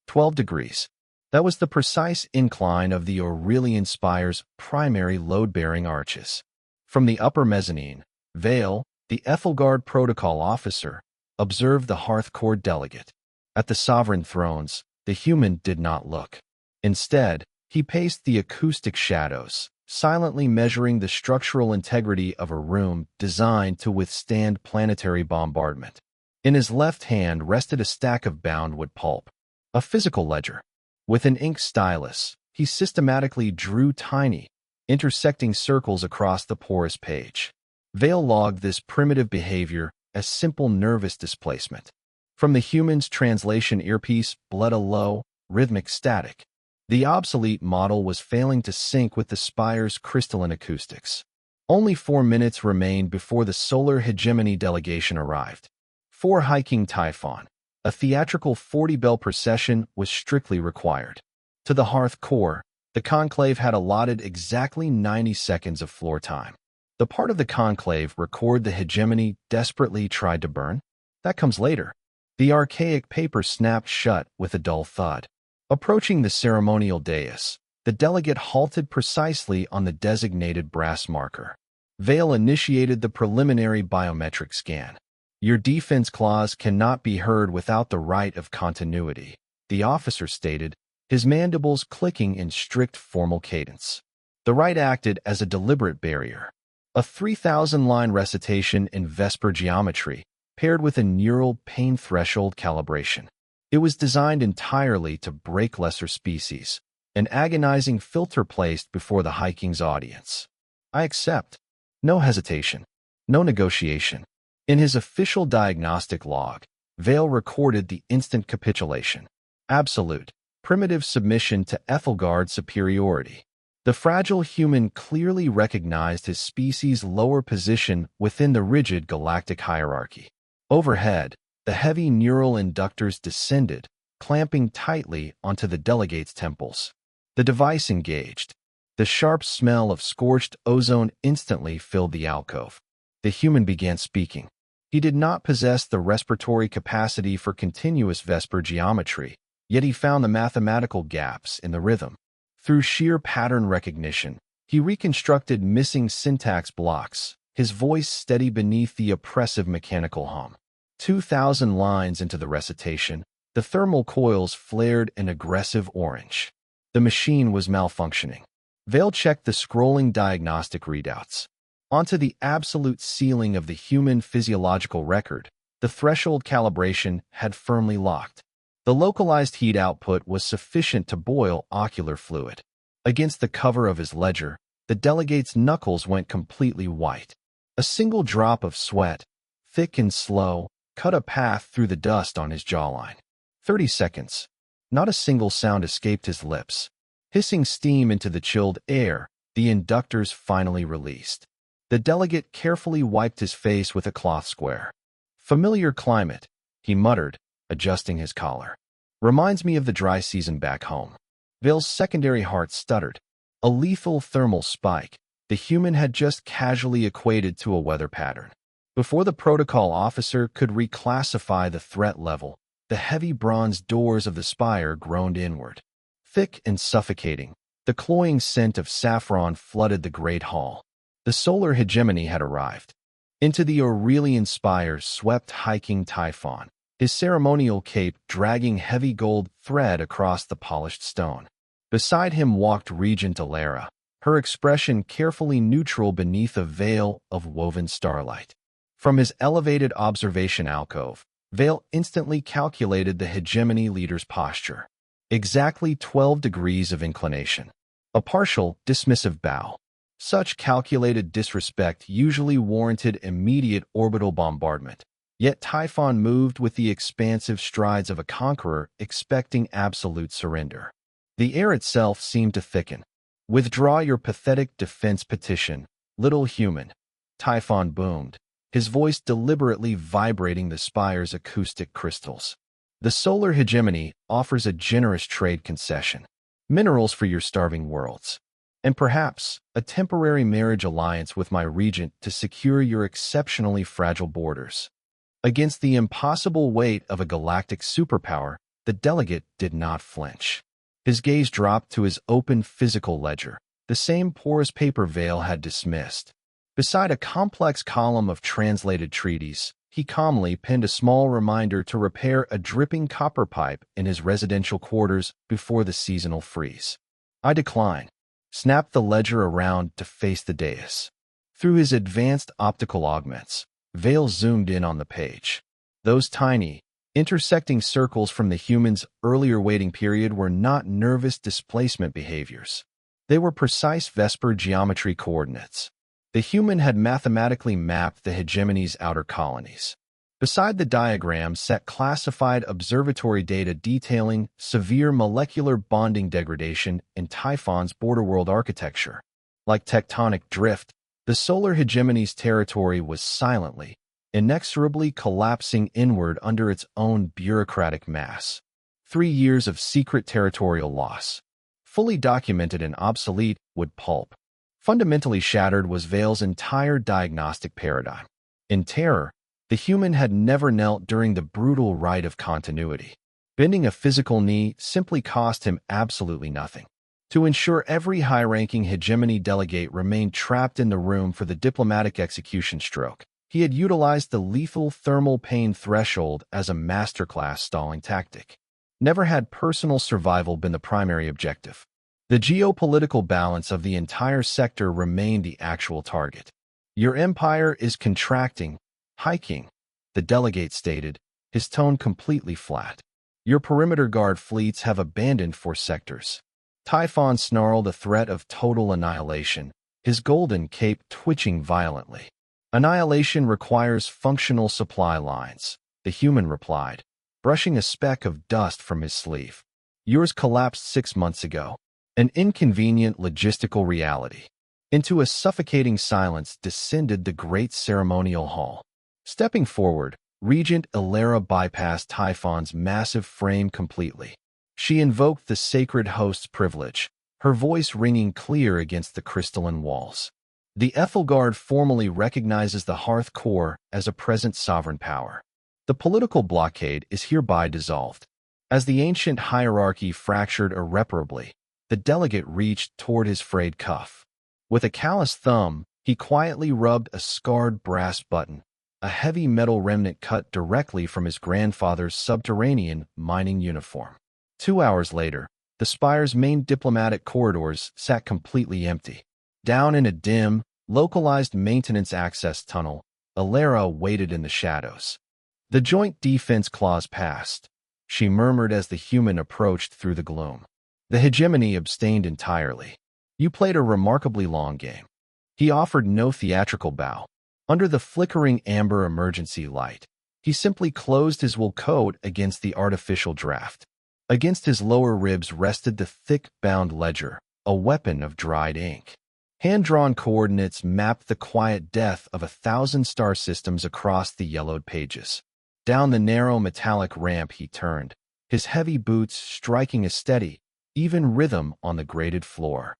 12 degrees. That was the precise incline of the Aurelian Spire's primary load-bearing arches. From the upper mezzanine, Vale, the Ethelgard protocol officer, observed the Hearthcourt delegate. At the sovereign thrones, the human did not look. Instead, he paced the acoustic shadows, silently measuring the structural integrity of a room designed to withstand planetary bombardment. In his left hand rested a stack of bound-wood pulp, a physical ledger. With an ink stylus, he systematically drew tiny, intersecting circles across the porous page. Vale logged this primitive behavior as simple nervous displacement. From the human's translation earpiece bled a low, rhythmic static. The obsolete model was failing to sync with the spire's crystalline acoustics. Only 4 minutes remained before the solar hegemony delegation arrived. 4 hiking Typhon. A theatrical 40-bell procession was strictly required. To the Hearthcourt, the conclave had allotted exactly 90 seconds of floor time. The part of the conclave record the hegemony desperately tried to burn? That comes later. The archaic paper snapped shut with a dull thud. Approaching the ceremonial dais, the delegate halted precisely on the designated brass marker. Vale initiated the preliminary biometric scan. Your defense clause cannot be heard without the right of continuity, the officer stated, his mandibles clicking in strict formal cadence. The right acted as a deliberate barrier. A 3,000-line recitation in Vesper geometry, paired with a neural pain threshold calibration. It was designed entirely to break lesser species, an agonizing filter placed before the hiking's audience. I accept. No hesitation. No negotiation. In his official diagnostic log, Vale recorded the instant capitulation. Absolute, primitive submission to Ethelgard's superiority. The fragile human clearly recognized his species' lower position within the rigid galactic hierarchy. Overhead, the heavy neural inductors descended, clamping tightly onto the delegate's temples. The device engaged. The sharp smell of scorched ozone instantly filled the alcove. The human began speaking. He did not possess the respiratory capacity for continuous Vesper geometry, yet he found the mathematical gaps in the rhythm. Through sheer pattern recognition, he reconstructed missing syntax blocks, his voice steady beneath the oppressive mechanical hum. 2,000 lines into the recitation, the thermal coils flared an aggressive orange. The machine was malfunctioning. Vale checked the scrolling diagnostic readouts. Onto the absolute ceiling of the human physiological record, the threshold calibration had firmly locked. The localized heat output was sufficient to boil ocular fluid. Against the cover of his ledger, the delegate's knuckles went completely white. A single drop of sweat, thick and slow, cut a path through the dust on his jawline. 30 seconds. Not a single sound escaped his lips. Hissing steam into the chilled air, the inductors finally released. The delegate carefully wiped his face with a cloth square. Familiar climate, he muttered, adjusting his collar. Reminds me of the dry season back home. Vale's secondary heart stuttered. A lethal thermal spike, the human had just casually equated to a weather pattern. Before the protocol officer could reclassify the threat level, the heavy bronze doors of the spire groaned inward. Thick and suffocating, the cloying scent of saffron flooded the great hall. The solar hegemony had arrived. Into the Aurelian spire swept hiking Typhon, his ceremonial cape dragging heavy gold thread across the polished stone. Beside him walked Regent Alara, her expression carefully neutral beneath a veil of woven starlight. From his elevated observation alcove, Vale instantly calculated the hegemony leader's posture. Exactly 12 degrees of inclination. A partial, dismissive bow. Such calculated disrespect usually warranted immediate orbital bombardment, yet Typhon moved with the expansive strides of a conqueror expecting absolute surrender. The air itself seemed to thicken. Withdraw your pathetic defense petition, little human, Typhon boomed, his voice deliberately vibrating the spire's acoustic crystals. The solar hegemony offers a generous trade concession, minerals for your starving worlds, and perhaps a temporary marriage alliance with my regent to secure your exceptionally fragile borders. Against the impossible weight of a galactic superpower, The delegate did not flinch. His gaze dropped to his open physical ledger, the same porous paper Vale had dismissed. Beside a complex column of translated treaties, he calmly pinned a small reminder to repair a dripping copper pipe in his residential quarters before the seasonal freeze. "I decline," snapped the ledger around to face the dais. Through his advanced optical augments, Vale zoomed in on the page. Those tiny, intersecting circles from the human's earlier waiting period were not nervous displacement behaviors. They were precise Vesper geometry coordinates. The human had mathematically mapped the hegemony's outer colonies. Beside the diagram sat classified observatory data detailing severe molecular bonding degradation in Typhon's borderworld architecture. Like tectonic drift, the solar hegemony's territory was silently, inexorably collapsing inward under its own bureaucratic mass. 3 years of secret territorial loss, fully documented and obsolete, would pulp. Fundamentally shattered was Vale's entire diagnostic paradigm. In terror, the human had never knelt during the brutal rite of continuity. Bending a physical knee simply cost him absolutely nothing. To ensure every high-ranking hegemony delegate remained trapped in the room for the diplomatic execution stroke, he had utilized the lethal thermal pain threshold as a masterclass stalling tactic. Never had personal survival been the primary objective. The geopolitical balance of the entire sector remained the actual target. "Your empire is contracting, High King," the delegate stated, his tone completely flat. "Your perimeter guard fleets have abandoned 4 sectors." Typhon snarled a threat of total annihilation, his golden cape twitching violently. "Annihilation requires functional supply lines," the human replied, brushing a speck of dust from his sleeve. "Yours collapsed 6 months ago." An inconvenient logistical reality. Into a suffocating silence descended the great ceremonial hall. Stepping forward, Regent Ilera bypassed Typhon's massive frame completely. She invoked the sacred host's privilege, her voice ringing clear against the crystalline walls. "The Ethelgard formally recognizes the Hearth Core as a present sovereign power. The political blockade is hereby dissolved." As the ancient hierarchy fractured irreparably, the delegate reached toward his frayed cuff. With a callous thumb, he quietly rubbed a scarred brass button, a heavy metal remnant cut directly from his grandfather's subterranean mining uniform. 2 hours later, the Spire's main diplomatic corridors sat completely empty. Down in a dim, localized maintenance access tunnel, Ilera waited in the shadows. "The Joint Defense Clause passed," she murmured as the human approached through the gloom. The hegemony abstained entirely. "You played a remarkably long game." He offered no theatrical bow. Under the flickering amber emergency light, he simply closed his wool coat against the artificial draft. Against his lower ribs rested the thick, bound ledger, a weapon of dried ink. Hand-drawn coordinates mapped the quiet death of 1,000 star systems across the yellowed pages. Down the narrow metallic ramp he turned, his heavy boots striking a steady, even rhythm on the grated floor.